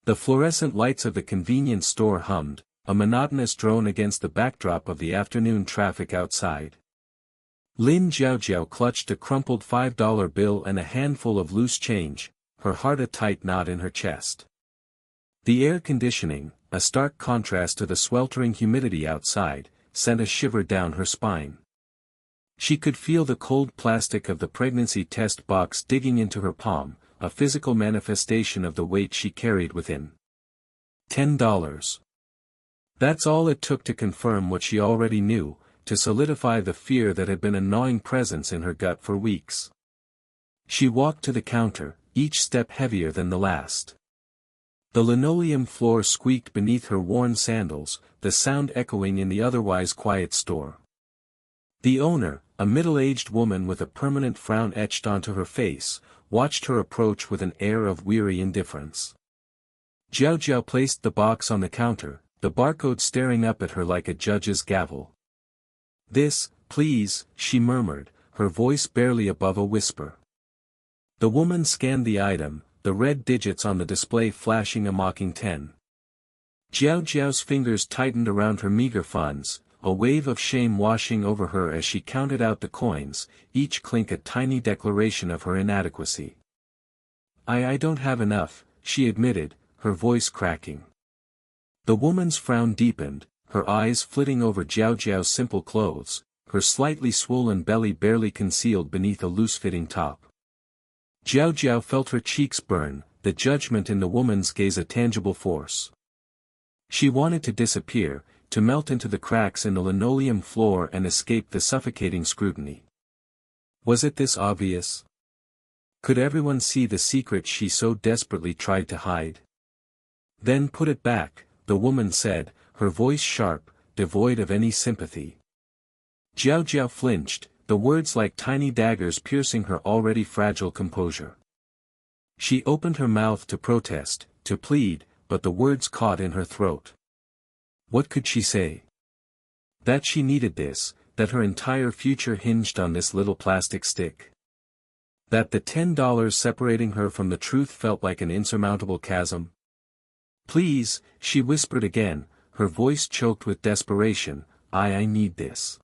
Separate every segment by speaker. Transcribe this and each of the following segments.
Speaker 1: The fluorescent lights of the convenience store hummed, a monotonous drone against the backdrop of the afternoon traffic outside. Lin Jiaojiao clutched a crumpled $5 bill and a handful of loose change, her heart a tight knot in her chest. The air conditioning, a stark contrast to the sweltering humidity outside, sent a shiver down her spine. She could feel the cold plastic of the pregnancy test box digging into her palm, a physical manifestation of the weight she carried within. $10. That's all it took to confirm what she already knew, to solidify the fear that had been a gnawing presence in her gut for weeks. She walked to the counter, each step heavier than the last. The linoleum floor squeaked beneath her worn sandals, the sound echoing in the otherwise quiet store. The owner, a middle-aged woman with a permanent frown etched onto her face, watched her approach with an air of weary indifference. Jiao Jiao placed the box on the counter, the barcode staring up at her like a judge's gavel. "This, please," she murmured, her voice barely above a whisper. The woman scanned the item, the red digits on the display flashing a mocking 10. Jiao Jiao's fingers tightened around her meager funds, a wave of shame washing over her as she counted out the coins, each clink a tiny declaration of her inadequacy. I don't have enough," she admitted, her voice cracking. The woman's frown deepened, her eyes flitting over Jiao Jiao's simple clothes, her slightly swollen belly barely concealed beneath a loose-fitting top. Jiao Jiao felt her cheeks burn, the judgment in the woman's gaze a tangible force. She wanted to disappear, to melt into the cracks in the linoleum floor and escape the suffocating scrutiny. Was it this obvious? Could everyone see the secret she so desperately tried to hide? "Then put it back," the woman said, her voice sharp, devoid of any sympathy. Jiao Jiao flinched, the words like tiny daggers piercing her already fragile composure. She opened her mouth to protest, to plead, but the words caught in her throat. What could she say? That she needed this, that her entire future hinged on this little plastic stick. That the $10 separating her from the truth felt like an insurmountable chasm. "Please," she whispered again, her voice choked with desperation, I need this."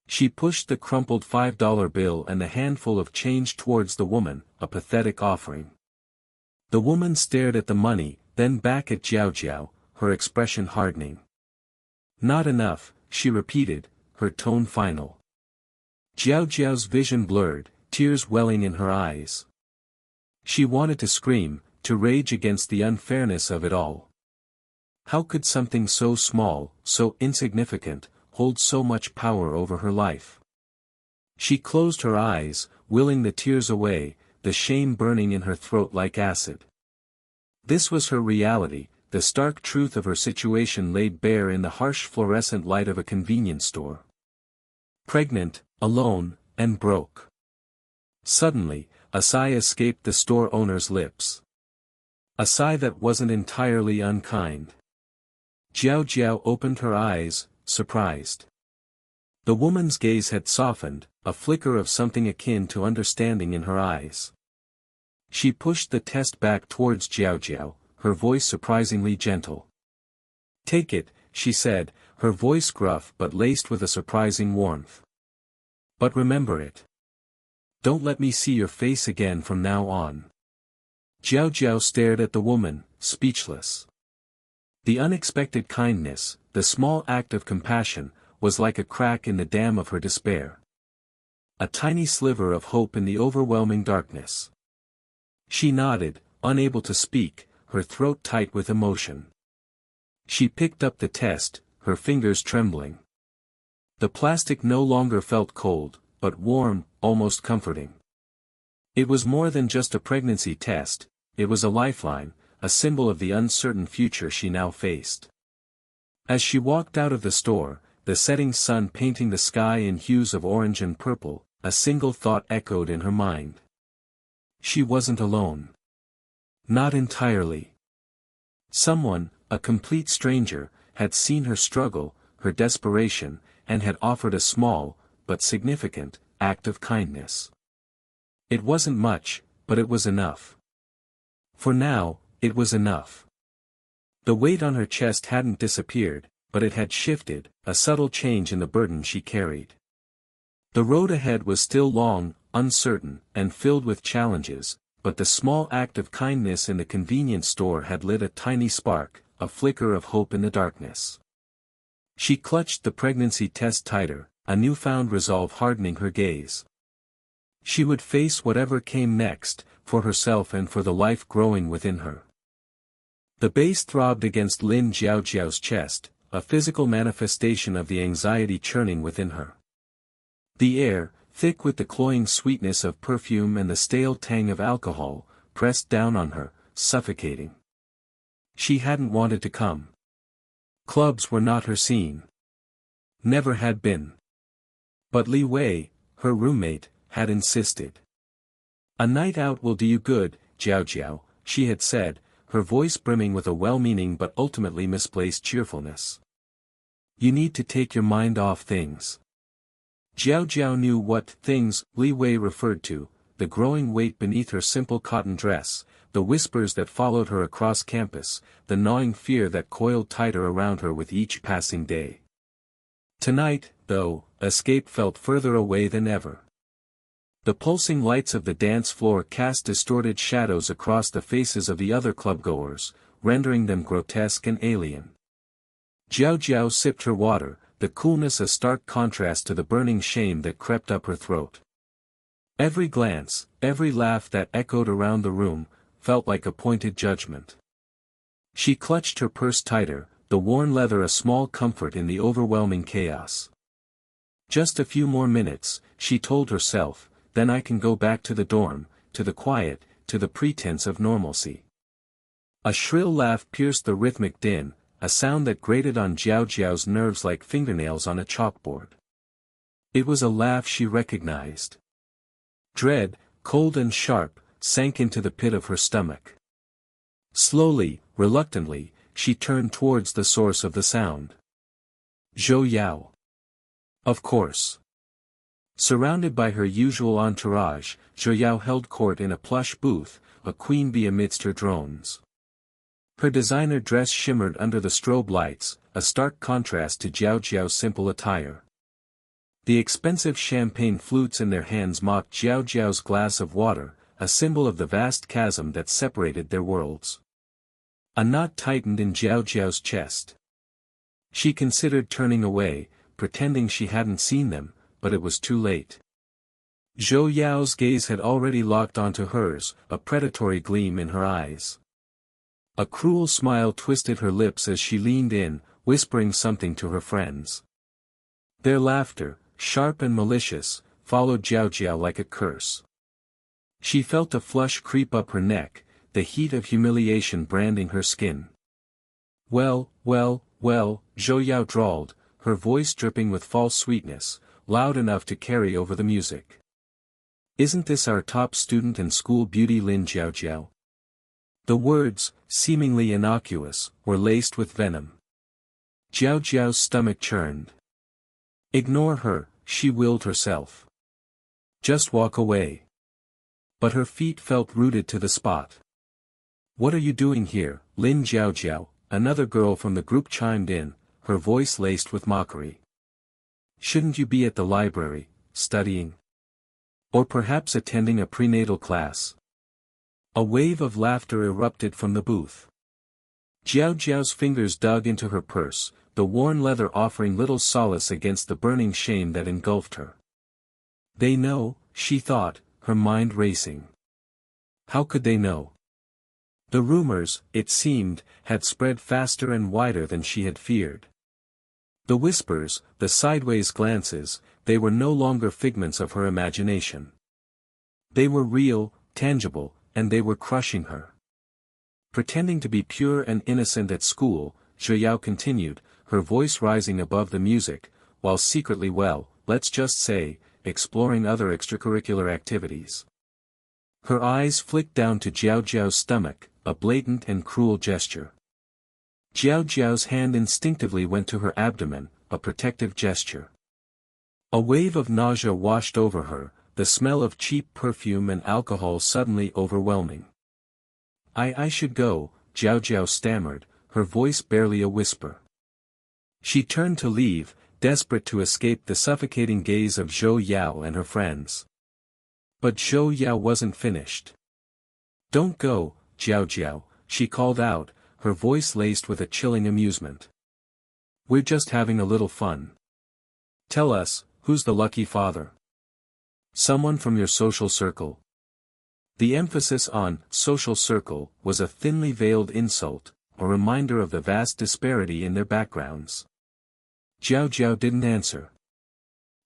Speaker 1: She pushed the crumpled $5 bill and the handful of change towards the woman, a pathetic offering. The woman stared at the money, then back at Jiao Jiao, her expression hardening. "Not enough," she repeated, her tone final. Jiao Jiao's vision blurred, tears welling in her eyes. She wanted to scream, to rage against the unfairness of it all. How could something so small, so insignificant, hold so much power over her life? She closed her eyes, willing the tears away, the shame burning in her throat like acid. This was her reality, the stark truth of her situation laid bare in the harsh fluorescent light of a convenience store. Pregnant, alone, and broke. Suddenly, a sigh escaped the store owner's lips. A sigh that wasn't entirely unkind. Jiao Jiao opened her eyes, surprised. The woman's gaze had softened, a flicker of something akin to understanding in her eyes. She pushed the test back towards Jiao Jiao, her voice surprisingly gentle. "Take it," she said, her voice gruff but laced with a surprising warmth. "But remember it. Don't let me see your face again from now on." Jiao Jiao stared at the woman, speechless. The unexpected kindness, the small act of compassion, was like a crack in the dam of her despair. A tiny sliver of hope in the overwhelming darkness. She nodded, unable to speak, her throat tight with emotion. She picked up the test, her fingers trembling. The plastic no longer felt cold, but warm, almost comforting. It was more than just a pregnancy test, it was a lifeline, a symbol of the uncertain future she now faced. As she walked out of the store, the setting sun painting the sky in hues of orange and purple, a single thought echoed in her mind. She wasn't alone. Not entirely. Someone, a complete stranger, had seen her struggle, her desperation, and had offered a small, but significant, act of kindness. It wasn't much, but it was enough. For now, It was enough. The weight on her chest hadn't disappeared, but it had shifted, a subtle change in the burden she carried. The road ahead was still long, uncertain, and filled with challenges, but the small act of kindness in the convenience store had lit a tiny spark, a flicker of hope in the darkness. She clutched the pregnancy test tighter, a newfound resolve hardening her gaze. She would face whatever came next, for herself and for the life growing within her. The bass throbbed against Lin Jiaojiao's chest, a physical manifestation of the anxiety churning within her. The air, thick with the cloying sweetness of perfume and the stale tang of alcohol, pressed down on her, suffocating. She hadn't wanted to come. Clubs were not her scene. Never had been. But Li Wei, her roommate, had insisted. "A night out will do you good, Jiao," she had said, her voice brimming with a well-meaning but ultimately misplaced cheerfulness. "You need to take your mind off things." Jiao knew what things Li Wei referred to, the growing weight beneath her simple cotton dress, the whispers that followed her across campus, the gnawing fear that coiled tighter around her with each passing day. Tonight, though, escape felt further away than ever. The pulsing lights of the dance floor cast distorted shadows across the faces of the other clubgoers, rendering them grotesque and alien. Jiao sipped her water, the coolness a stark contrast to the burning shame that crept up her throat. Every glance, every laugh that echoed around the room, felt like a pointed judgment. She clutched her purse tighter, the worn leather a small comfort in the overwhelming chaos. Just a few more minutes, she told herself, then I can go back to the dorm, to the quiet, to the pretense of normalcy. A shrill laugh pierced the rhythmic din, a sound that grated on Jiao's nerves like fingernails on a chalkboard. It was a laugh she recognized. Dread, cold and sharp, sank into the pit of her stomach. Slowly, reluctantly, she turned towards the source of the sound. Zhou Yao. Of course. Surrounded by her usual entourage, Zhou Yao held court in a plush booth, a queen bee amidst her drones. Her designer dress shimmered under the strobe lights, a stark contrast to Jiao's simple attire. The expensive champagne flutes in their hands mocked Jiao's glass of water, a symbol of the vast chasm that separated their worlds. A knot tightened in Jiao's chest. She considered turning away, pretending she hadn't seen them, but it was too late. Zhou Yao's gaze had already locked onto hers, a predatory gleam in her eyes. A cruel smile twisted her lips as she leaned in, whispering something to her friends. Their laughter, sharp and malicious, followed Jiao like a curse. She felt a flush creep up her neck, the heat of humiliation branding her skin. Well, Zhou Yao drawled, her voice dripping with false sweetness, loud enough to carry over the music. Isn't this our top student and school beauty Lin Jiao? The words, seemingly innocuous, were laced with venom. Jiao's stomach churned. Ignore her, she willed herself. Just walk away. But her feet felt rooted to the spot. What are you doing here, Lin Jiao? Another girl from the group chimed in, her voice laced with mockery. Shouldn't you be at the library, studying? Or perhaps attending a prenatal class? A wave of laughter erupted from the booth. Jiao's fingers dug into her purse, the worn leather offering little solace against the burning shame that engulfed her. They know, she thought, her mind racing. How could they know? The rumors, it seemed, had spread faster and wider than she had feared. The whispers, the sideways glances, they were no longer figments of her imagination. They were real, tangible, and they were crushing her. Pretending to be pure and innocent at school, Zhou Yao continued, her voice rising above the music, while secretly let's just say, exploring other extracurricular activities. Her eyes flicked down to Jiao's stomach, a blatant and cruel gesture. Jiao's hand instinctively went to her abdomen, a protective gesture. A wave of nausea washed over her, the smell of cheap perfume and alcohol suddenly overwhelming. I should go, Jiao Jiao stammered, her voice barely a whisper. She turned to leave, desperate to escape the suffocating gaze of Zhou Yao and her friends. But Zhou Yao wasn't finished. "Don't go, Jiao Jiao," she called out, her voice laced with a chilling amusement. "We're just having a little fun. Tell us, who's the lucky father? Someone from your social circle?" The emphasis on social circle was a thinly veiled insult, a reminder of the vast disparity in their backgrounds. Jiao Jiao didn't answer.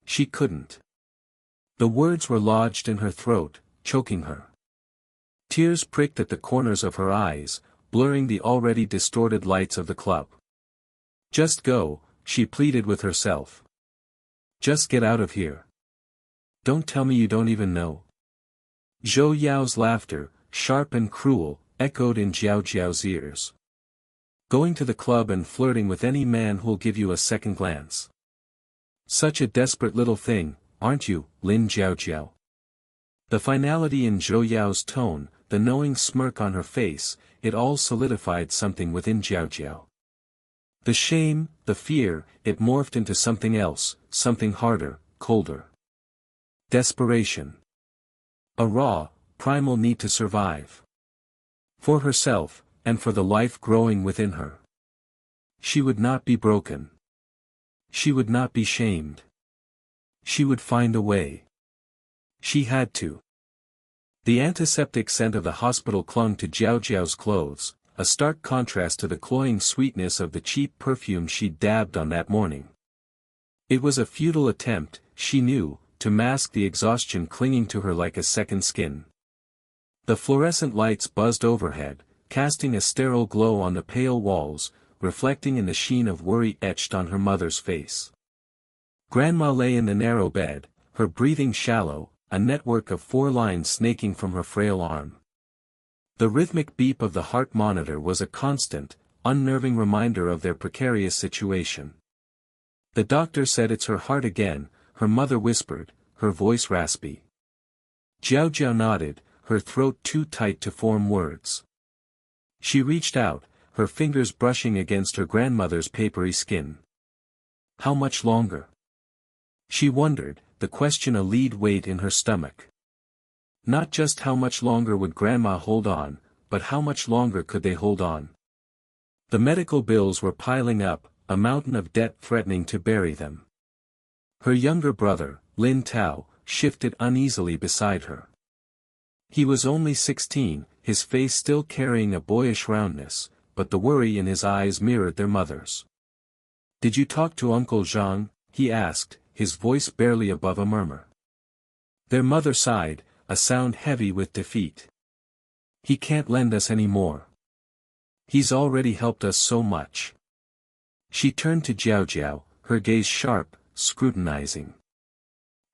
Speaker 1: She couldn't. The words were lodged in her throat, choking her. Tears pricked at the corners of her eyes, blurring the already distorted lights of the club. "Just go," she pleaded with herself. "Just get out of here. Don't tell me you don't even know." Zhou Yao's laughter, sharp and cruel, echoed in Jiao Jiao's ears. "Going to the club and flirting with any man who'll give you a second glance. Such a desperate little thing, aren't you, Lin Jiao Jiao?" The finality in Zhou Yao's tone, the knowing smirk on her face, it all solidified something within Jiao Jiao. The shame, the fear, it morphed into something else, something harder, colder. Desperation. A raw, primal need to survive. For herself, and for the life growing within her. She would not be broken. She would not be shamed. She would find a way. She had to. The antiseptic scent of the hospital clung to Jiao Jiao's clothes, a stark contrast to the cloying sweetness of the cheap perfume she'd dabbed on that morning. It was a futile attempt, she knew, to mask the exhaustion clinging to her like a second skin. The fluorescent lights buzzed overhead, casting a sterile glow on the pale walls, reflecting in the sheen of worry etched on her mother's face. Grandma lay in the narrow bed, her breathing shallow, a network of 4 lines snaking from her frail arm. The rhythmic beep of the heart monitor was a constant, unnerving reminder of their precarious situation. "The doctor said it's her heart again," her mother whispered, her voice raspy. Jiao Jiao nodded, her throat too tight to form words. She reached out, her fingers brushing against her grandmother's papery skin. How much longer? She wondered, the question a lead weight in her stomach. Not just how much longer would Grandma hold on, but how much longer could they hold on? The medical bills were piling up, a mountain of debt threatening to bury them. Her younger brother, Lin Tao, shifted uneasily beside her. He was only 16, his face still carrying a boyish roundness, but the worry in his eyes mirrored their mother's. "Did you talk to Uncle Zhang?" he asked, his voice barely above a murmur. Their mother sighed, a sound heavy with defeat. "He can't lend us any more. He's already helped us so much." She turned to Jiao Jiao, her gaze sharp, scrutinizing.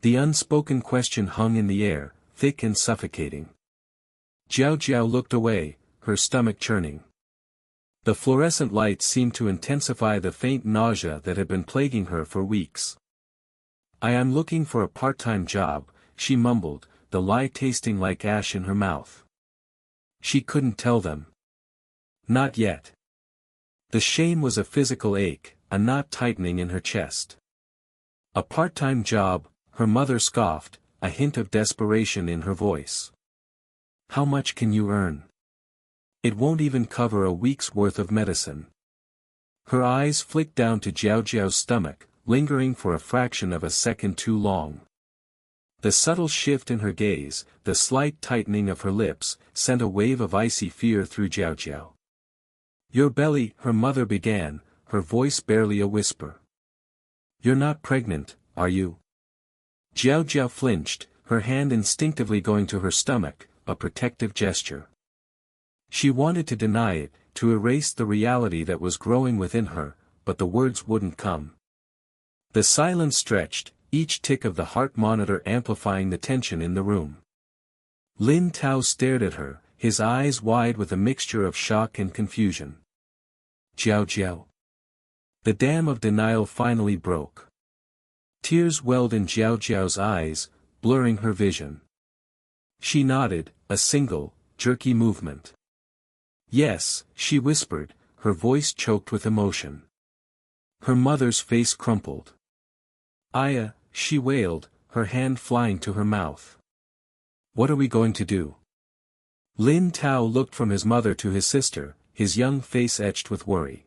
Speaker 1: The unspoken question hung in the air, thick and suffocating. Jiao Jiao looked away, her stomach churning. The fluorescent lights seemed to intensify the faint nausea that had been plaguing her for weeks. "I am looking for a part-time job," she mumbled, the lie tasting like ash in her mouth. She couldn't tell them. Not yet. The shame was a physical ache, a knot tightening in her chest. "A part-time job," her mother scoffed, a hint of desperation in her voice. "How much can you earn? It won't even cover a week's worth of medicine." Her eyes flicked down to Jiao Jiao's stomach, lingering for a fraction of a second too long. The subtle shift in her gaze, the slight tightening of her lips, sent a wave of icy fear through Jiao Jiao. "Your belly," her mother began, her voice barely a whisper. "You're not pregnant, are you?" Jiao Jiao flinched, her hand instinctively going to her stomach, a protective gesture. She wanted to deny it, to erase the reality that was growing within her, but the words wouldn't come. The silence stretched, each tick of the heart monitor amplifying the tension in the room. Lin Tao stared at her, his eyes wide with a mixture of shock and confusion. "Jiao Jiao." The dam of denial finally broke. Tears welled in Jiao Jiao's eyes, blurring her vision. She nodded, a single, jerky movement. Yes, she whispered, her voice choked with emotion. Her mother's face crumpled. Aya, she wailed, her hand flying to her mouth. What are we going to do? Lin Tao looked from his mother to his sister, his young face etched with worry.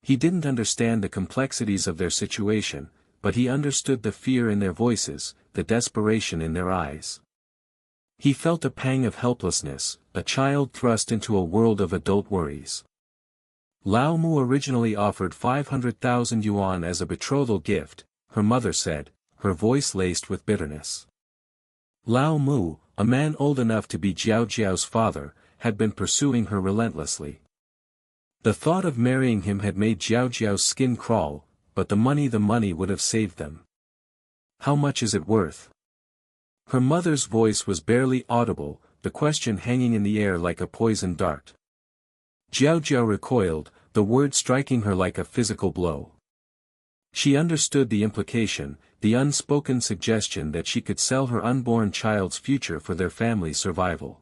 Speaker 1: He didn't understand the complexities of their situation, but he understood the fear in their voices, the desperation in their eyes. He felt a pang of helplessness, a child thrust into a world of adult worries. Lao Mu originally offered 500,000 yuan as a betrothal gift, her mother said, her voice laced with bitterness. Lao Mu, a man old enough to be Jiao Jiao's father, had been pursuing her relentlessly. The thought of marrying him had made Jiao Jiao's skin crawl, but the money would have saved them. How much is it worth? Her mother's voice was barely audible, the question hanging in the air like a poisoned dart. Jiao Jiao recoiled, the word striking her like a physical blow. She understood the implication, the unspoken suggestion that she could sell her unborn child's future for their family's survival.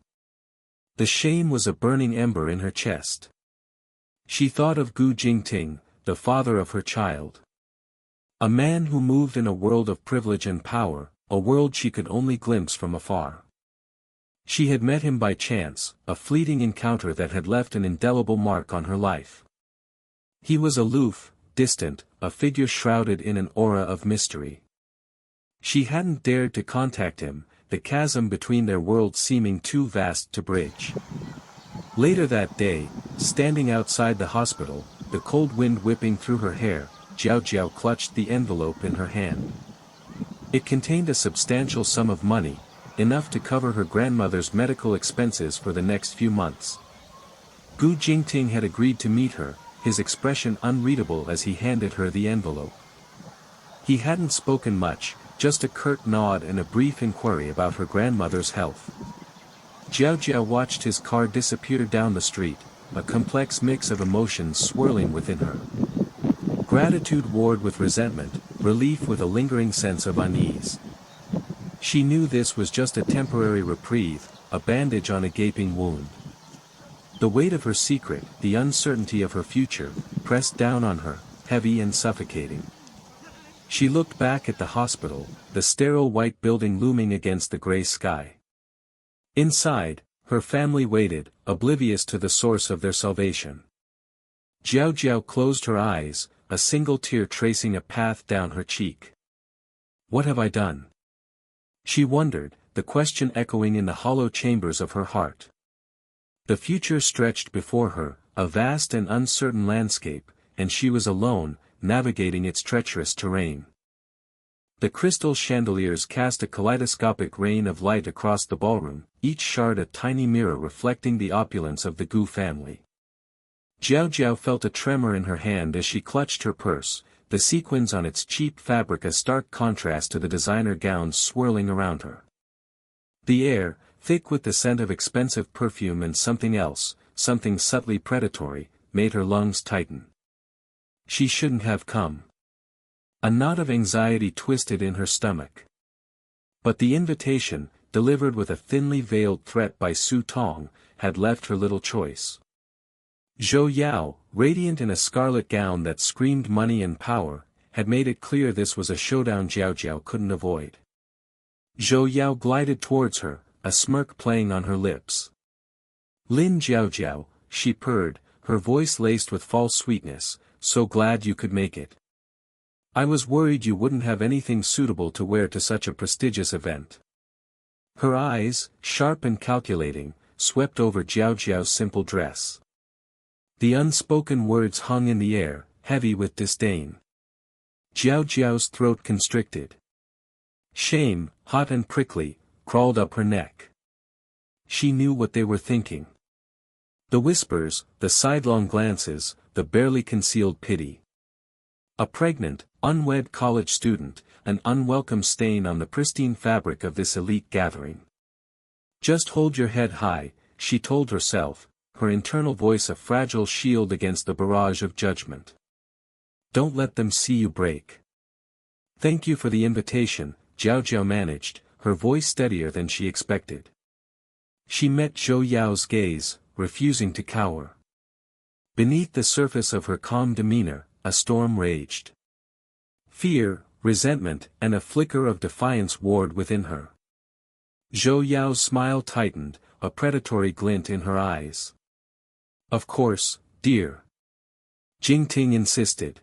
Speaker 1: The shame was a burning ember in her chest. She thought of Gu Jingting, the father of her child. A man who moved in a world of privilege and power, a world she could only glimpse from afar. She had met him by chance, a fleeting encounter that had left an indelible mark on her life. He was aloof, distant, a figure shrouded in an aura of mystery. She hadn't dared to contact him, the chasm between their worlds seeming too vast to bridge. Later that day, standing outside the hospital, the cold wind whipping through her hair, Jiao Jiao clutched the envelope in her hand. It contained a substantial sum of money, enough to cover her grandmother's medical expenses for the next few months. Gu Jingting had agreed to meet her, his expression unreadable as he handed her the envelope. He hadn't spoken much, just a curt nod and a brief inquiry about her grandmother's health. Jiao Jiao watched his car disappear down the street, a complex mix of emotions swirling within her. Gratitude warred with resentment, relief with a lingering sense of unease. She knew this was just a temporary reprieve, a bandage on a gaping wound. The weight of her secret, the uncertainty of her future, pressed down on her, heavy and suffocating. She looked back at the hospital, the sterile white building looming against the gray sky. Inside, her family waited, oblivious to the source of their salvation. Jiao Jiao closed her eyes, a single tear tracing a path down her cheek. What have I done? She wondered, the question echoing in the hollow chambers of her heart. The future stretched before her, a vast and uncertain landscape, and she was alone, navigating its treacherous terrain. The crystal chandeliers cast a kaleidoscopic rain of light across the ballroom, each shard a tiny mirror reflecting the opulence of the Gu family. Jiao Jiao felt a tremor in her hand as she clutched her purse, the sequins on its cheap fabric a stark contrast to the designer gowns swirling around her. The air, thick with the scent of expensive perfume and something else, something subtly predatory, made her lungs tighten. She shouldn't have come. A knot of anxiety twisted in her stomach. But the invitation, delivered with a thinly veiled threat by Su Tong, had left her little choice. Zhou Yao, radiant in a scarlet gown that screamed money and power, had made it clear this was a showdown Jiao Jiao couldn't avoid. Zhou Yao glided towards her, a smirk playing on her lips. Lin Jiao Jiao, she purred, her voice laced with false sweetness, so glad you could make it. I was worried you wouldn't have anything suitable to wear to such a prestigious event. Her eyes, sharp and calculating, swept over Jiao Jiao's simple dress. The unspoken words hung in the air, heavy with disdain. Jiao Jiao's throat constricted. Shame, hot and prickly, crawled up her neck. She knew what they were thinking. The whispers, the sidelong glances, the barely concealed pity. A pregnant, unwed college student, an unwelcome stain on the pristine fabric of this elite gathering. Just hold your head high, she told herself, her internal voice a fragile shield against the barrage of judgment. Don't let them see you break. Thank you for the invitation, Jiao Jiao managed, her voice steadier than she expected. She met Zhou Yao's gaze, refusing to cower. Beneath the surface of her calm demeanor, a storm raged. Fear, resentment, and a flicker of defiance warred within her. Zhou Yao's smile tightened, a predatory glint in her eyes. "Of course, dear." Jingting insisted.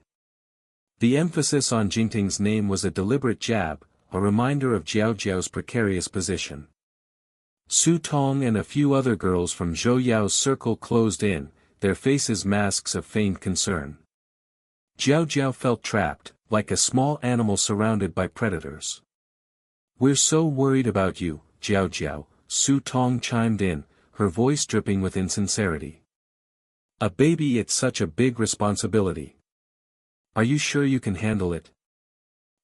Speaker 1: The emphasis on Jingting's name was a deliberate jab, a reminder of Jiao Jiao's precarious position. Su Tong and a few other girls from Zhou Yao's circle closed in, their faces masks of feigned concern. Jiao Jiao felt trapped, like a small animal surrounded by predators. "We're so worried about you, Jiao Jiao," Su Tong chimed in, her voice dripping with insincerity. "A baby, it's such a big responsibility. Are you sure you can handle it?"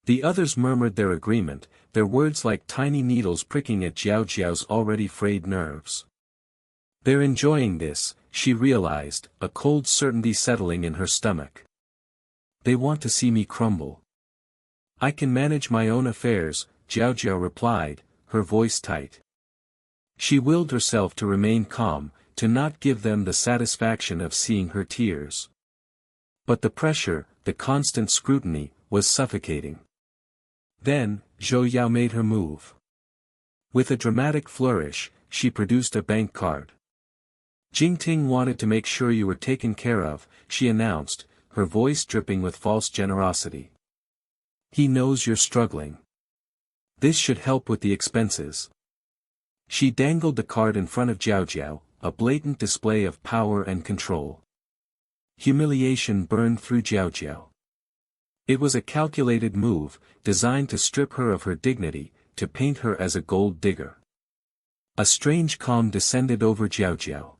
Speaker 1: The others murmured their agreement, their words like tiny needles pricking at Jiao Jiao's already frayed nerves. "They're enjoying this," she realized, a cold certainty settling in her stomach. "They want to see me crumble." "I can manage my own affairs," Jiao Jiao replied, her voice tight. She willed herself to remain calm, to not give them the satisfaction of seeing her tears. But the pressure, the constant scrutiny, was suffocating. Then, Zhou Yao made her move. With a dramatic flourish, she produced a bank card. "Jingting wanted to make sure you were taken care of," she announced, her voice dripping with false generosity. "He knows you're struggling. This should help with the expenses." She dangled the card in front of Jiao Jiao, a blatant display of power and control. Humiliation burned through Jiao Jiao. It was a calculated move, designed to strip her of her dignity, to paint her as a gold digger. A strange calm descended over Jiao Jiao.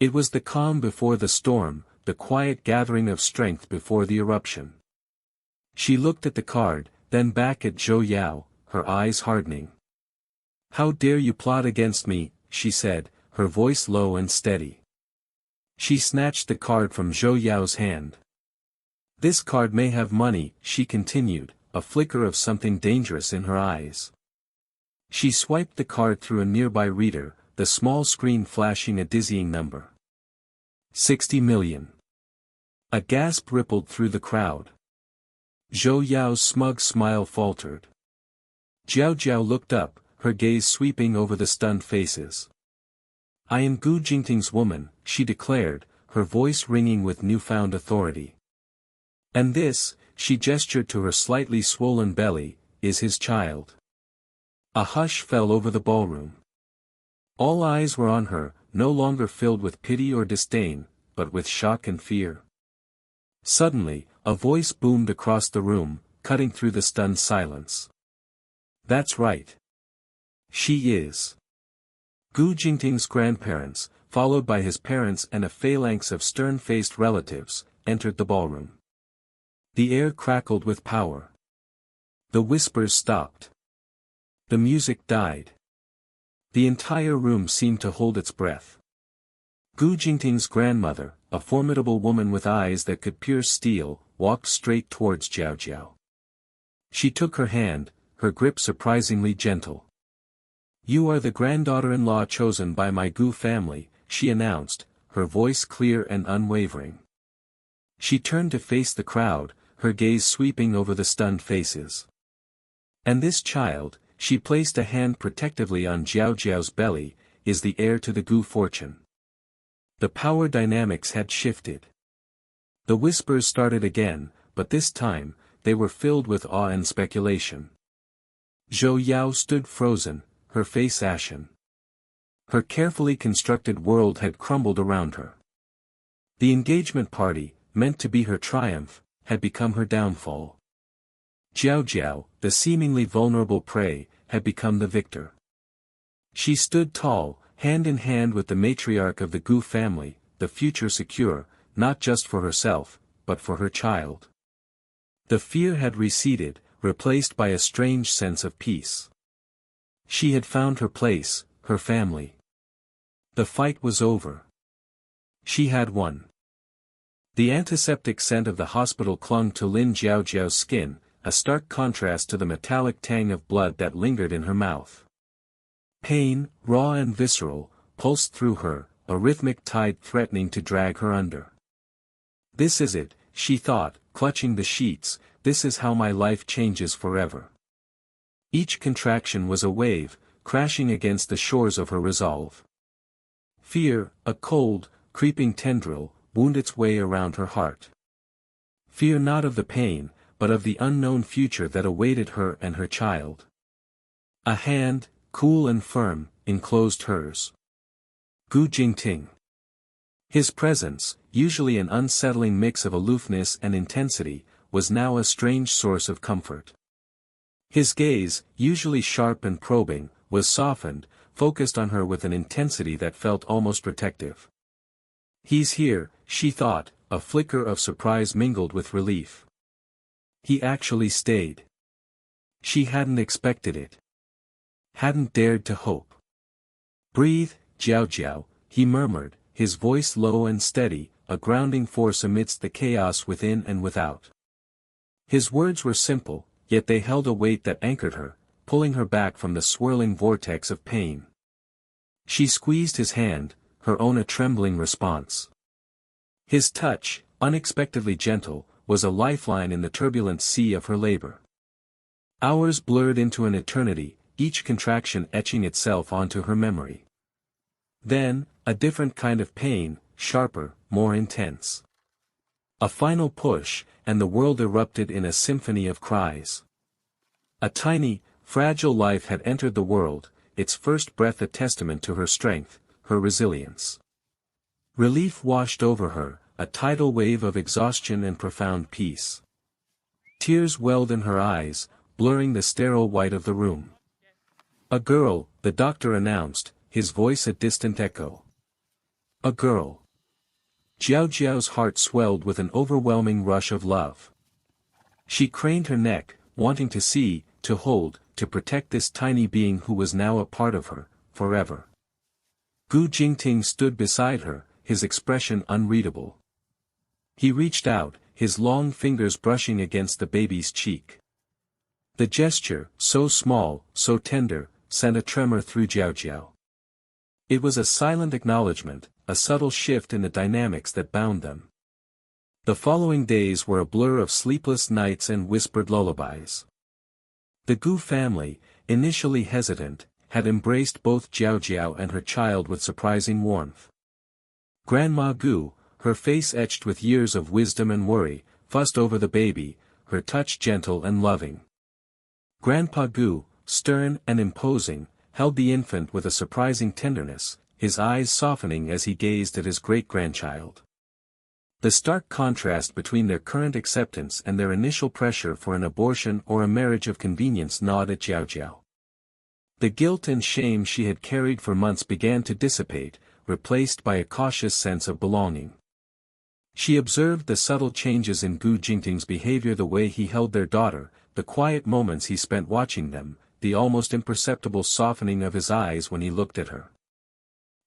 Speaker 1: It was the calm before the storm, the quiet gathering of strength before the eruption. She looked at the card, then back at Zhou Yao, her eyes hardening. "How dare you plot against me," she said, her voice low and steady. She snatched the card from Zhou Yao's hand. "This card may have money," she continued, a flicker of something dangerous in her eyes. She swiped the card through a nearby reader, the small screen flashing a dizzying number. 60 million. A gasp rippled through the crowd. Zhou Yao's smug smile faltered. Jiao Jiao looked up, her gaze sweeping over the stunned faces. "I am Gu Jingting's woman," she declared, her voice ringing with newfound authority. "And this," she gestured to her slightly swollen belly, "is his child." A hush fell over the ballroom. All eyes were on her, no longer filled with pity or disdain, but with shock and fear. Suddenly, a voice boomed across the room, cutting through the stunned silence. "That's right. She is." Gu Jingting's grandparents, followed by his parents and a phalanx of stern-faced relatives, entered the ballroom. The air crackled with power. The whispers stopped. The music died. The entire room seemed to hold its breath. Gu Jingting's grandmother, a formidable woman with eyes that could pierce steel, walked straight towards Jiao Jiao. She took her hand, her grip surprisingly gentle. "You are the granddaughter-in-law chosen by my Gu family," she announced, her voice clear and unwavering. She turned to face the crowd, her gaze sweeping over the stunned faces. "And this child," she placed a hand protectively on Jiao Jiao's belly, "is the heir to the Gu fortune." The power dynamics had shifted. The whispers started again, but this time, they were filled with awe and speculation. Zhou Yao stood frozen, her face ashen. Her carefully constructed world had crumbled around her. The engagement party, meant to be her triumph, had become her downfall. Jiao Jiao, the seemingly vulnerable prey, had become the victor. She stood tall, hand in hand with the matriarch of the Gu family, the future secure, not just for herself, but for her child. The fear had receded, replaced by a strange sense of peace. She had found her place, her family. The fight was over. She had won. The antiseptic scent of the hospital clung to Lin Jiao Jiao's skin, a stark contrast to the metallic tang of blood that lingered in her mouth. Pain, raw and visceral, pulsed through her, a rhythmic tide threatening to drag her under. This is it, she thought, clutching the sheets, this is how my life changes forever. Each contraction was a wave, crashing against the shores of her resolve. Fear, a cold, creeping tendril, wound its way around her heart. Fear not of the pain, but of the unknown future that awaited her and her child. A hand, cool and firm, enclosed hers. Gu Jingting. His presence, usually an unsettling mix of aloofness and intensity, was now a strange source of comfort. His gaze, usually sharp and probing, was softened, focused on her with an intensity that felt almost protective. He's here, she thought, a flicker of surprise mingled with relief. He actually stayed. She hadn't expected it. Hadn't dared to hope. Breathe, Jiao Jiao, he murmured, his voice low and steady, a grounding force amidst the chaos within and without. His words were simple, yet they held a weight that anchored her, pulling her back from the swirling vortex of pain. She squeezed his hand, her own a trembling response. His touch, unexpectedly gentle, was a lifeline in the turbulent sea of her labor. Hours blurred into an eternity, each contraction etching itself onto her memory. Then, a different kind of pain, sharper, more intense. A final push, and the world erupted in a symphony of cries. A tiny, fragile life had entered the world, its first breath a testament to her strength, her resilience. Relief washed over her, a tidal wave of exhaustion and profound peace. Tears welled in her eyes, blurring the sterile white of the room. A girl, the doctor announced, his voice a distant echo. A girl. Jiao Jiao's heart swelled with an overwhelming rush of love. She craned her neck, wanting to see, to hold, to protect this tiny being who was now a part of her, forever. Gu Jingting stood beside her, his expression unreadable. He reached out, his long fingers brushing against the baby's cheek. The gesture, so small, so tender, sent a tremor through Jiao Jiao. It was a silent acknowledgement, a subtle shift in the dynamics that bound them. The following days were a blur of sleepless nights and whispered lullabies. The Gu family, initially hesitant, had embraced both Jiao Jiao and her child with surprising warmth. Grandma Gu, her face etched with years of wisdom and worry, fussed over the baby, her touch gentle and loving. Grandpa Gu, stern and imposing, held the infant with a surprising tenderness, his eyes softening as he gazed at his great-grandchild. The stark contrast between their current acceptance and their initial pressure for an abortion or a marriage of convenience gnawed at Jiao Jiao. The guilt and shame she had carried for months began to dissipate, replaced by a cautious sense of belonging. She observed the subtle changes in Gu Jingting's behavior, the way he held their daughter, the quiet moments he spent watching them, the almost imperceptible softening of his eyes when he looked at her.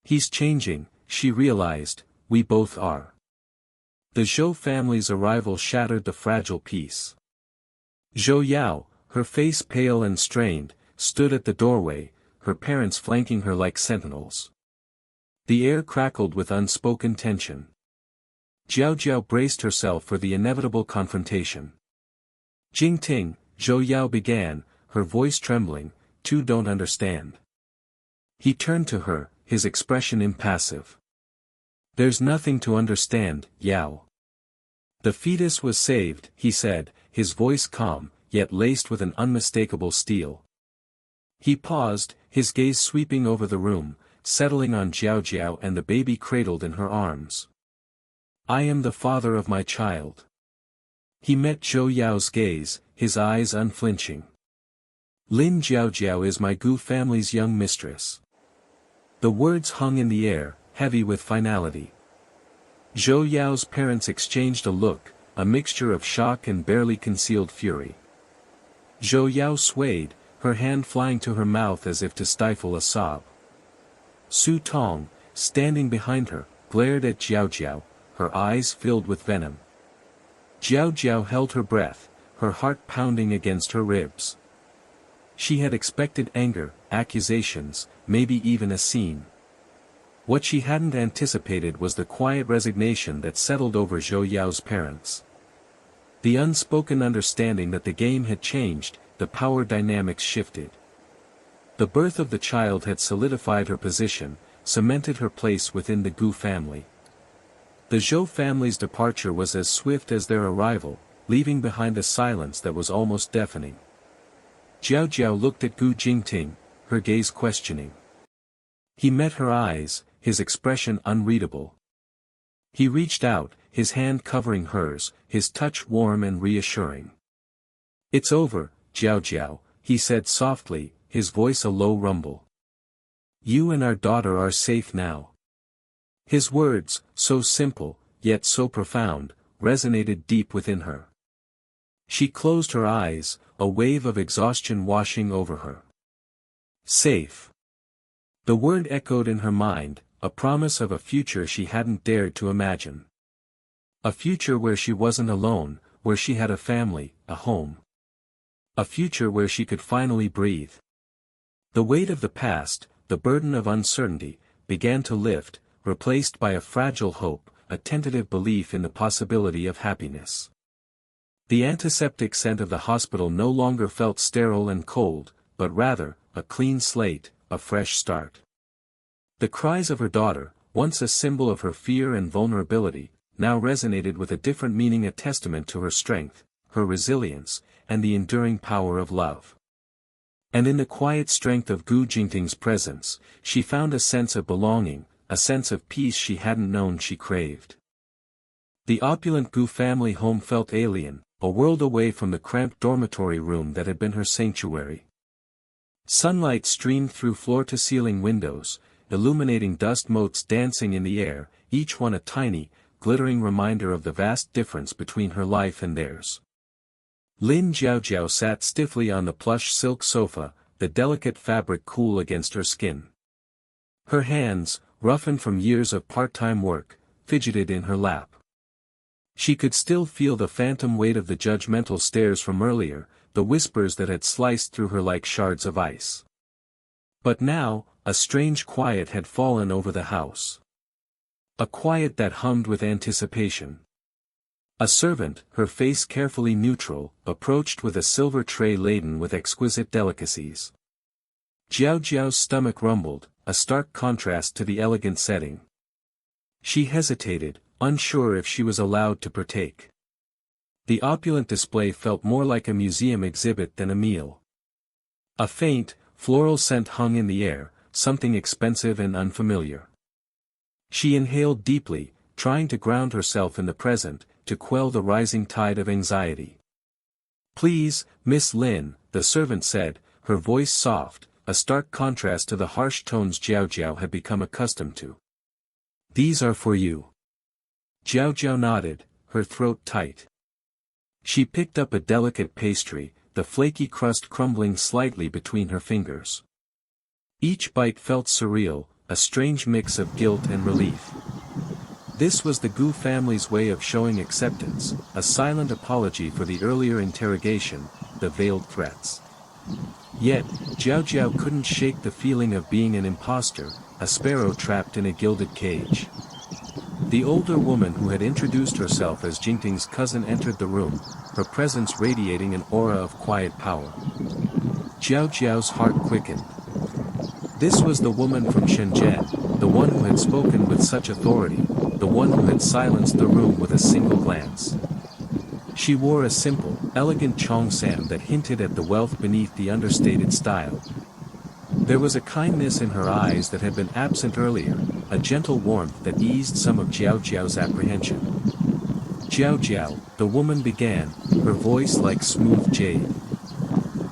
Speaker 1: He's changing, she realized, we both are. The Zhou family's arrival shattered the fragile peace. Zhou Yao, her face pale and strained, stood at the doorway, her parents flanking her like sentinels. The air crackled with unspoken tension. Jiao Jiao braced herself for the inevitable confrontation. Jingting, Zhou Yao began, her voice trembling, "You don't understand." He turned to her, his expression impassive. "There's nothing to understand, Yao." "The fetus was saved," he said, his voice calm, yet laced with an unmistakable steel. He paused, his gaze sweeping over the room, settling on Jiao Jiao and the baby cradled in her arms. "I am the father of my child." He met Zhou Yao's gaze, his eyes unflinching. "Lin Jiao Jiao is my Gu family's young mistress." The words hung in the air, heavy with finality. Zhou Yao's parents exchanged a look, a mixture of shock and barely concealed fury. Zhou Yao swayed, her hand flying to her mouth as if to stifle a sob. Su Tong, standing behind her, glared at Jiao Jiao, her eyes filled with venom. Jiao Jiao held her breath, her heart pounding against her ribs. She had expected anger, accusations, maybe even a scene. What she hadn't anticipated was the quiet resignation that settled over Zhou Yao's parents. The unspoken understanding that the game had changed, the power dynamics shifted. The birth of the child had solidified her position, cemented her place within the Gu family. The Zhou family's departure was as swift as their arrival, leaving behind a silence that was almost deafening. Jiao Jiao looked at Gu Jingting, her gaze questioning. He met her eyes, his expression unreadable. He reached out, his hand covering hers, his touch warm and reassuring. "It's over, Jiao Jiao," he said softly, his voice a low rumble. "You and our daughter are safe now." His words, so simple, yet so profound, resonated deep within her. She closed her eyes, a wave of exhaustion washing over her. Safe. The word echoed in her mind, a promise of a future she hadn't dared to imagine. A future where she wasn't alone, where she had a family, a home. A future where she could finally breathe. The weight of the past, the burden of uncertainty, began to lift, replaced by a fragile hope, a tentative belief in the possibility of happiness. The antiseptic scent of the hospital no longer felt sterile and cold, but rather, a clean slate, a fresh start. The cries of her daughter, once a symbol of her fear and vulnerability, now resonated with a different meaning, a testament to her strength, her resilience, and the enduring power of love. And in the quiet strength of Gu Jingting's presence, she found a sense of belonging, a sense of peace she hadn't known she craved. The opulent Gu family home felt alien, a world away from the cramped dormitory room that had been her sanctuary. Sunlight streamed through floor-to-ceiling windows, illuminating dust motes dancing in the air, each one a tiny, glittering reminder of the vast difference between her life and theirs. Lin Jiaojiao sat stiffly on the plush silk sofa, the delicate fabric cool against her skin. Her hands, roughened from years of part-time work, fidgeted in her lap. She could still feel the phantom weight of the judgmental stares from earlier, the whispers that had sliced through her like shards of ice. But now, a strange quiet had fallen over the house. A quiet that hummed with anticipation. A servant, her face carefully neutral, approached with a silver tray laden with exquisite delicacies. Jiao Jiao's stomach rumbled, a stark contrast to the elegant setting. She hesitated, unsure if she was allowed to partake. The opulent display felt more like a museum exhibit than a meal. A faint, floral scent hung in the air, something expensive and unfamiliar. She inhaled deeply, trying to ground herself in the present, to quell the rising tide of anxiety. "Please, Miss Lin," the servant said, her voice soft, a stark contrast to the harsh tones Jiao Jiao had become accustomed to. "These are for you." Jiao Jiao nodded, her throat tight. She picked up a delicate pastry, the flaky crust crumbling slightly between her fingers. Each bite felt surreal, a strange mix of guilt and relief. This was the Gu family's way of showing acceptance, a silent apology for the earlier interrogation, the veiled threats. Yet, Jiao Jiao couldn't shake the feeling of being an imposter, a sparrow trapped in a gilded cage. The older woman who had introduced herself as Jingting's cousin entered the room, her presence radiating an aura of quiet power. Jiao Jiao's heart quickened. This was the woman from Shenzhen, the one who had spoken with such authority, the one who had silenced the room with a single glance. She wore a simple, elegant cheongsam that hinted at the wealth beneath the understated style. There was a kindness in her eyes that had been absent earlier, a gentle warmth that eased some of Jiao Jiao's apprehension. "Jiao Jiao," the woman began, her voice like smooth jade.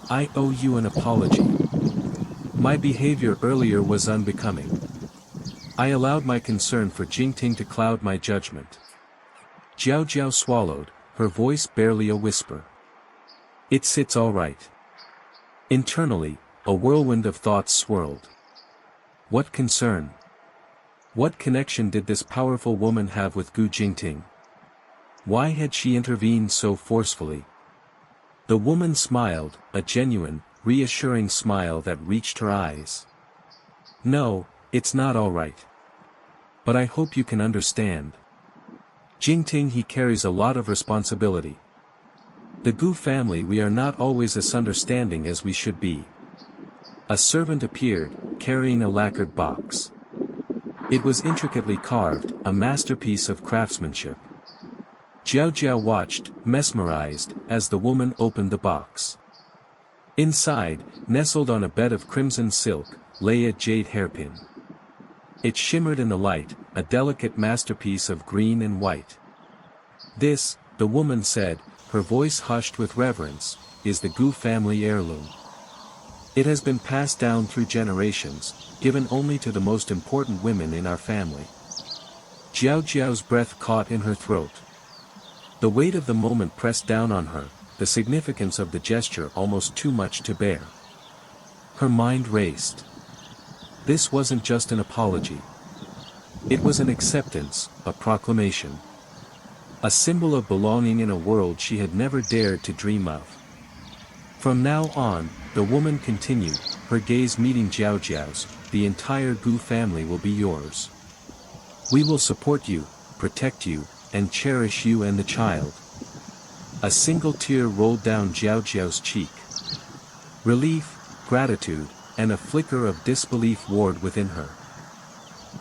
Speaker 1: "I owe you an apology. My behavior earlier was unbecoming. I allowed my concern for Jingting to cloud my judgment." Jiao Jiao swallowed, her voice barely a whisper. It's all right." Internally, a whirlwind of thoughts swirled. What concern? What connection did this powerful woman have with Gu Jingting? Why had she intervened so forcefully? The woman smiled, a genuine, reassuring smile that reached her eyes. "No, it's not all right. But I hope you can understand. Jingting, he carries a lot of responsibility. The Gu family, we are not always as understanding as we should be. A servant appeared, carrying a lacquered box. It was intricately carved, a masterpiece of craftsmanship. Jiao Jiao watched, mesmerized, as the woman opened the box. Inside, nestled on a bed of crimson silk, lay a jade hairpin. It shimmered in the light, a delicate masterpiece of green and white. This, the woman said, her voice hushed with reverence, is the Gu family heirloom. It has been passed down through generations, given only to the most important women in our family. Jiao Jiao's breath caught in her throat. The weight of the moment pressed down on her, the significance of the gesture almost too much to bear. Her mind raced. This wasn't just an apology. It was an acceptance, a proclamation. A symbol of belonging in a world she had never dared to dream of. From now on, the woman continued, her gaze meeting Jiao Jiao's, the entire Gu family will be yours. We will support you, protect you, and cherish you and the child. A single tear rolled down Jiao Jiao's cheek. Relief, gratitude, and a flicker of disbelief warred within her.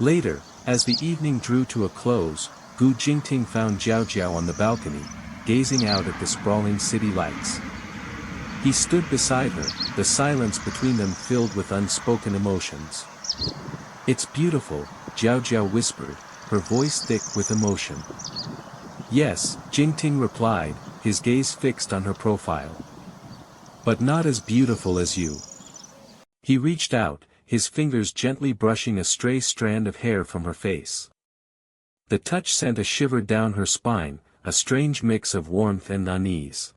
Speaker 1: Later, as the evening drew to a close, Gu Jingting found Jiao Jiao on the balcony, gazing out at the sprawling city lights. He stood beside her, the silence between them filled with unspoken emotions. It's beautiful, Jiao Jiao whispered, her voice thick with emotion. Yes, Jingting replied, his gaze fixed on her profile. But not as beautiful as you. He reached out, his fingers gently brushing a stray strand of hair from her face. The touch sent a shiver down her spine, a strange mix of warmth and unease.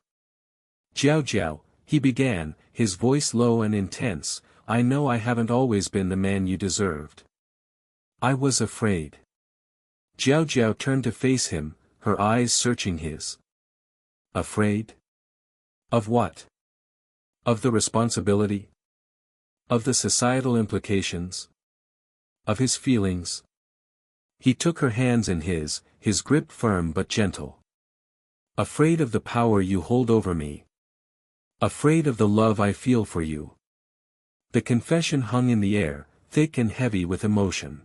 Speaker 1: Jiao Jiao, he began, his voice low and intense, I know I haven't always been the man you deserved. I was afraid. Jiao Jiao turned to face him, her eyes searching his. Afraid? Of what? Of the responsibility? Of the societal implications? Of his feelings? He took her hands in his grip firm but gentle. Afraid of the power you hold over me. Afraid of the love I feel for you. The confession hung in the air, thick and heavy with emotion.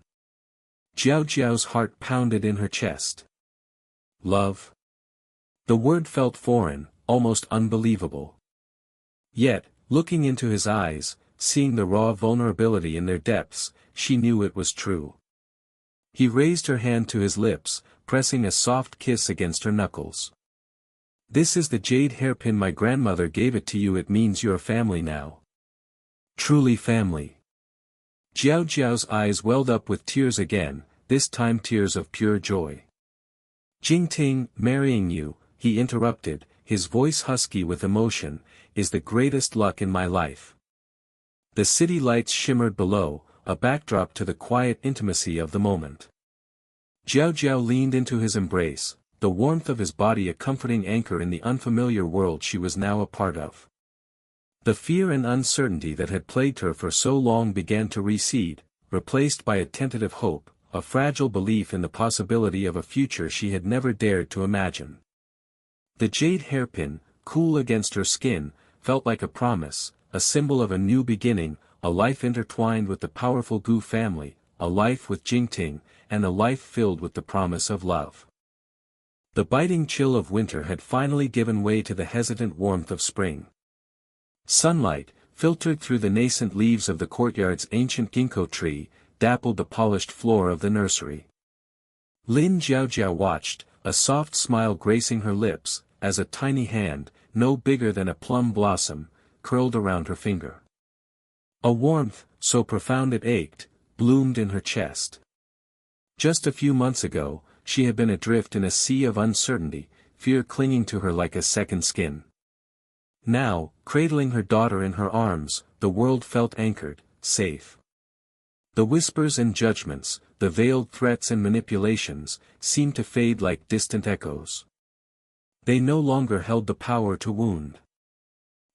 Speaker 1: Jiao Jiao's heart pounded in her chest. Love? The word felt foreign, almost unbelievable. Yet, looking into his eyes, seeing the raw vulnerability in their depths, she knew it was true. He raised her hand to his lips, pressing a soft kiss against her knuckles. This is the jade hairpin my grandmother gave it to you, it means you're family now. Truly family. Jiao Jiao's eyes welled up with tears again, this time tears of pure joy. Jingting, marrying you, he interrupted, his voice husky with emotion, is the greatest luck in my life. The city lights shimmered below, a backdrop to the quiet intimacy of the moment. Jiao Jiao leaned into his embrace, the warmth of his body a comforting anchor in the unfamiliar world she was now a part of. The fear and uncertainty that had plagued her for so long began to recede, replaced by a tentative hope, a fragile belief in the possibility of a future she had never dared to imagine. The jade hairpin, cool against her skin, felt like a promise, a symbol of a new beginning, a life intertwined with the powerful Gu family, a life with Jingting, and a life filled with the promise of love. The biting chill of winter had finally given way to the hesitant warmth of spring. Sunlight, filtered through the nascent leaves of the courtyard's ancient ginkgo tree, dappled the polished floor of the nursery. Lin Jiaojiao watched, a soft smile gracing her lips, as a tiny hand, no bigger than a plum blossom, curled around her finger. A warmth, so profound it ached, bloomed in her chest. Just a few months ago, she had been adrift in a sea of uncertainty, fear clinging to her like a second skin. Now, cradling her daughter in her arms, the world felt anchored, safe. The whispers and judgments, the veiled threats and manipulations, seemed to fade like distant echoes. They no longer held the power to wound.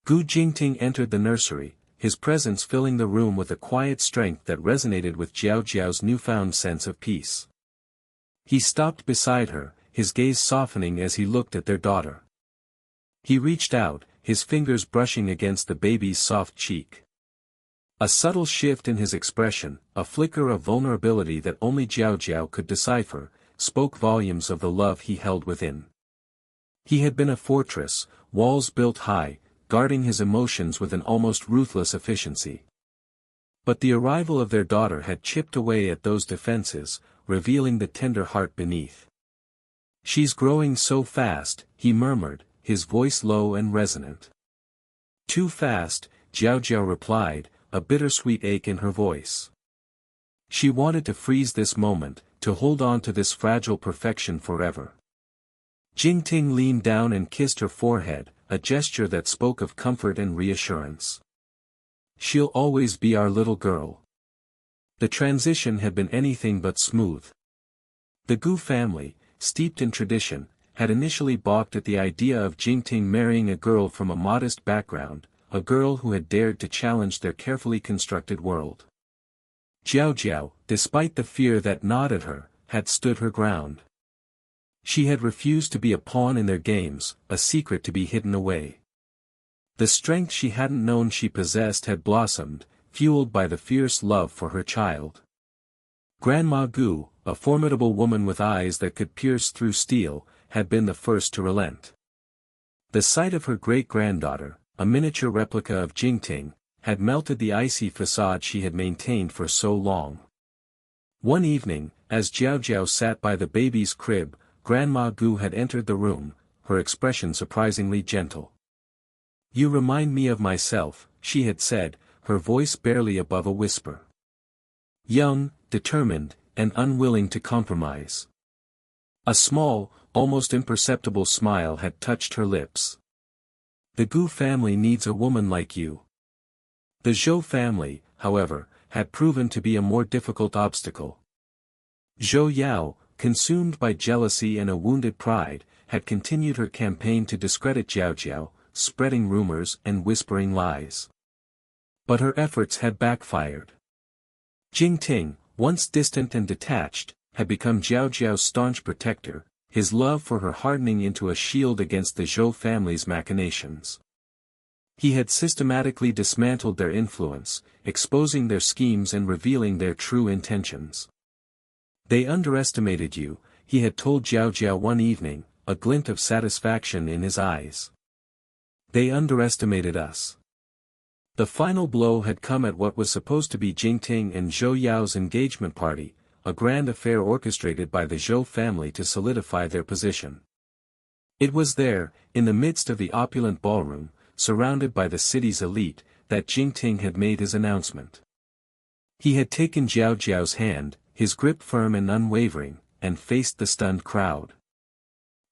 Speaker 1: Gu Jingting entered the nursery, his presence filling the room with a quiet strength that resonated with Jiao Jiao's newfound sense of peace. He stopped beside her, his gaze softening as he looked at their daughter. He reached out, his fingers brushing against the baby's soft cheek. A subtle shift in his expression, a flicker of vulnerability that only Jiao Jiao could decipher, spoke volumes of the love he held within. He had been a fortress, walls built high, guarding his emotions with an almost ruthless efficiency. But the arrival of their daughter had chipped away at those defenses, revealing the tender heart beneath. "She's growing so fast," he murmured, his voice low and resonant. "Too fast," Jiao Jiao replied, a bittersweet ache in her voice. She wanted to freeze this moment, to hold on to this fragile perfection forever. Jingting leaned down and kissed her forehead, a gesture that spoke of comfort and reassurance. "She'll always be our little girl." The transition had been anything but smooth. The Gu family, steeped in tradition, had initially balked at the idea of Jingting marrying a girl from a modest background, a girl who had dared to challenge their carefully constructed world. Jiao Jiao, despite the fear that gnawed at her, had stood her ground. She had refused to be a pawn in their games, a secret to be hidden away. The strength she hadn't known she possessed had blossomed, fueled by the fierce love for her child. Grandma Gu, a formidable woman with eyes that could pierce through steel, had been the first to relent. The sight of her great-granddaughter, a miniature replica of Jingting, had melted the icy facade she had maintained for so long. One evening, as Jiao Jiao sat by the baby's crib, Grandma Gu had entered the room, her expression surprisingly gentle. "You remind me of myself," she had said, her voice barely above a whisper. "Young, determined, and unwilling to compromise." A small, almost imperceptible smile had touched her lips. "The Gu family needs a woman like you." The Zhou family, however, had proven to be a more difficult obstacle. Zhou Yao, consumed by jealousy and a wounded pride, had continued her campaign to discredit Jiao Jiao, spreading rumors and whispering lies. But her efforts had backfired. Jingting, once distant and detached, had become Jiao Jiao's staunch protector, his love for her hardening into a shield against the Zhou family's machinations. He had systematically dismantled their influence, exposing their schemes and revealing their true intentions. "They underestimated you," he had told Jiao Jiao one evening, a glint of satisfaction in his eyes. "They underestimated us." The final blow had come at what was supposed to be Jingting and Zhou Yao's engagement party, a grand affair orchestrated by the Zhou family to solidify their position. It was there, in the midst of the opulent ballroom, surrounded by the city's elite, that Jingting had made his announcement. He had taken Jiao Jiao's hand, his grip firm and unwavering, and faced the stunned crowd.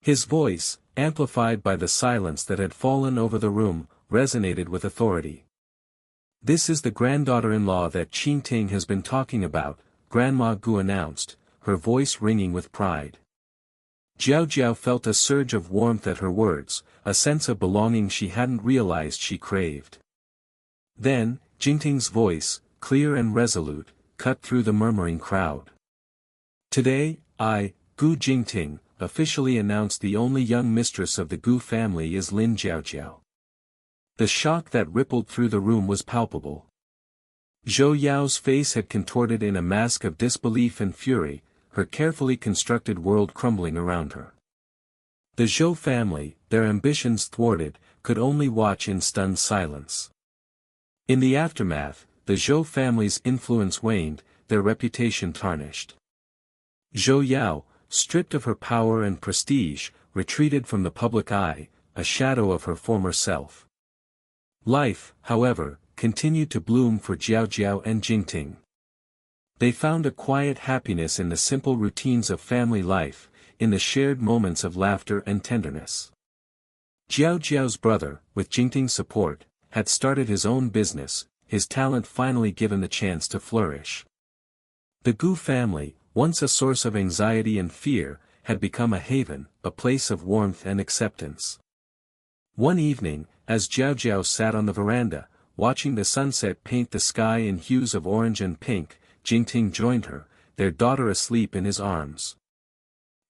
Speaker 1: His voice, amplified by the silence that had fallen over the room, resonated with authority. "This is the granddaughter-in-law that Jingting has been talking about," Grandma Gu announced, her voice ringing with pride. Jiao Jiao felt a surge of warmth at her words, a sense of belonging she hadn't realized she craved. Then, Jingting's voice, clear and resolute, cut through the murmuring crowd. "Today, I, Gu Jingting, officially announce the only young mistress of the Gu family is Lin Jiao Jiao." The shock that rippled through the room was palpable. Zhou Yao's face had contorted in a mask of disbelief and fury, her carefully constructed world crumbling around her. The Zhou family, their ambitions thwarted, could only watch in stunned silence. In the aftermath, the Zhou family's influence waned, their reputation tarnished. Zhou Yao, stripped of her power and prestige, retreated from the public eye, a shadow of her former self. Life, however, continued to bloom for Jiao Jiao and Jingting. They found a quiet happiness in the simple routines of family life, in the shared moments of laughter and tenderness. Jiao Jiao's brother, with Jingting's support, had started his own business, his talent finally given the chance to flourish. The Gu family, once a source of anxiety and fear, had become a haven, a place of warmth and acceptance. One evening, as Jiao Jiao sat on the veranda, watching the sunset paint the sky in hues of orange and pink, Jingting joined her, their daughter asleep in his arms.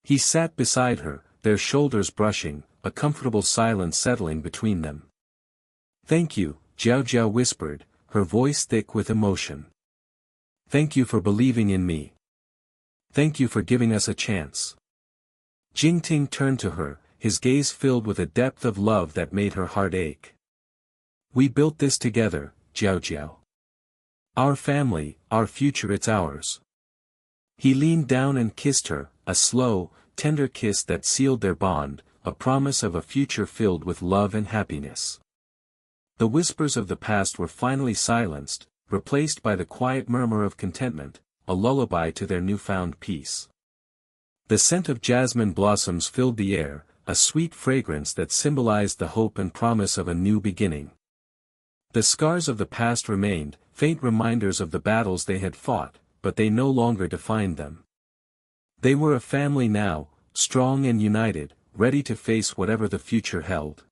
Speaker 1: He sat beside her, their shoulders brushing, a comfortable silence settling between them. "Thank you," Jiao Jiao whispered, her voice thick with emotion. "Thank you for believing in me. Thank you for giving us a chance." Jingting turned to her, his gaze filled with a depth of love that made her heart ache. "We built this together, Jiao Jiao. Our family, our future, it's ours." He leaned down and kissed her, a slow, tender kiss that sealed their bond, a promise of a future filled with love and happiness. The whispers of the past were finally silenced, replaced by the quiet murmur of contentment, a lullaby to their newfound peace. The scent of jasmine blossoms filled the air, a sweet fragrance that symbolized the hope and promise of a new beginning. The scars of the past remained, faint reminders of the battles they had fought, but they no longer defined them. They were a family now, strong and united, ready to face whatever the future held.